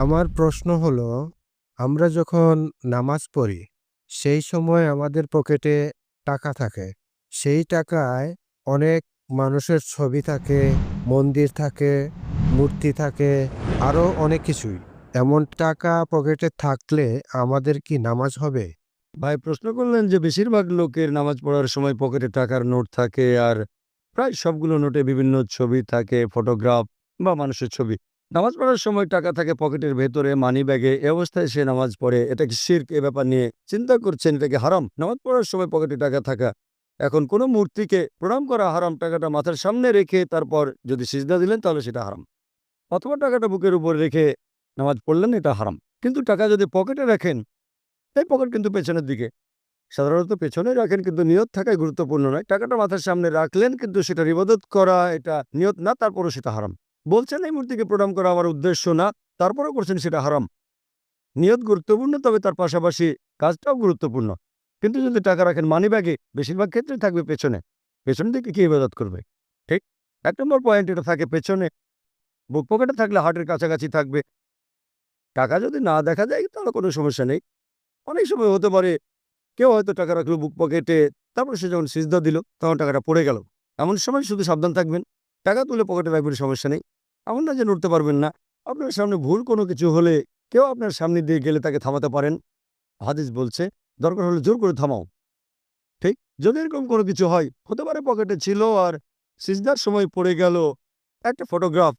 আমার প্রশ্ন হলো, আমরা যখন নামাজ পড়ি, সেই সময় আমাদের পকেটে টাকা থাকে। সেই টাকায় অনেক মানুষের ছবি থাকে, মন্দির থাকে, মূর্তি থাকে, আরো অনেক কিছুই। এমন টাকা পকেটে থাকলে আমাদের কি নামাজ হবে? ভাই প্রশ্ন করলেন যে বেশিরভাগ লোকের নামাজ পড়ার সময় পকেটে টাকার নোট থাকে আর প্রায় সবগুলো নোটে বিভিন্ন ছবি থাকে, ফটোগ্রাফ বা মানুষের ছবি। নামাজ পড়ার সময় টাকা থাকে পকেটের ভেতরে, মানি ব্যাগে। এ অবস্থায় সে নামাজ পড়ে, এটা কি শিরক? এ ব্যাপার নিয়ে চিন্তা করছেন, এটা কি হারাম? নামাজ পড়ার সময় পকেটে টাকা থাকা, এখন কোনো মূর্তিকে প্রণাম করা হারাম। টাকাটা মাথার সামনে রেখে তারপর যদি সিজদা দিলেন তাহলে সেটা হারাম, অথবা টাকাটা বুকের উপর রেখে নামাজ পড়লেন, এটা হারাম। কিন্তু টাকা যদি পকেটে রাখেন, এই পকেট কিন্তু পেছনের দিকে, সাধারণত পেছনে রাখেন, কিন্তু নিয়ত থাকাই গুরুত্বপূর্ণ নয়। টাকাটা মাথার সামনে রাখলেন, কিন্তু সেটা ইবাদত করা, এটা নিয়ত না, তারপরও সেটা হারাম। বলছেন এই মূর্তিকে প্রণাম করা আমার উদ্দেশ্য না, তারপরেও করছেন, সেটা হারাম। নিয়ত গুরুত্বপূর্ণ, তবে তার পাশাপাশি কাজটাও গুরুত্বপূর্ণ। কিন্তু যদি টাকা রাখেন মানি ব্যাগে, বেশিরভাগ ক্ষেত্রে থাকবে পেছনে, পেছন দিকে কি ইবাদত করবে? ঠিক। 1 নম্বর পয়েন্ট, এটা থাকে পেছনে। বুক পকেটে থাকলে হার্টের কাছাকাছি থাকবে। টাকা যদি না দেখা যায় তাহলে কোনো সমস্যা নেই। অনেক সময় হতে পারে কেউ হয়তো টাকা রাখলো বুক পকেটে, তারপর সে যখন সিজদা দিল তখন টাকাটা পড়ে গেল। এমন সময় শুধু সাবধান থাকবেন, টাকা তুলে পকেটে রাখবেন, সমস্যা নেই। এমন না যে নড়তে পারবেন না। আপনার সামনে ভুল কোনো কিছু হলে কেউ আপনার সামনে দিয়ে গেলে তাকে থামাতে পারেন। হাদিস বলছে দরকার হলে জোর করে থামাও। ঠিক। যদি এরকম কোনো কিছু হয়, হতে পারে পকেটে ছিল আর সিজদার সময় পড়ে গেল একটা ফটোগ্রাফ,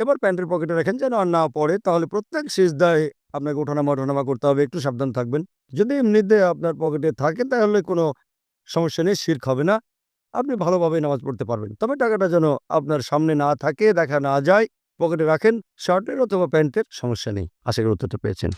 এবার প্যান্টের পকেটে রাখেন যেন আর না পড়ে, তাহলে প্রত্যেক সিজদায় আপনাকে ওঠানামা ওঠানামা করতে হবে, একটু সাবধান থাকবেন। যদি এমনিতে আপনার পকেটে থাকে তাহলে কোনো সমস্যা নেই, শিরক হবে না, আপনি ভালোভাবে নামাজ পড়তে পারবেন। তবে টাকাটা যেন আপনার সামনে না থাকে, দেখা না যায়, পকেটে রাখেন, শার্টের অথবা প্যান্টের, সমস্যা নেই। আশা করি উত্তরটা পেয়েছেন।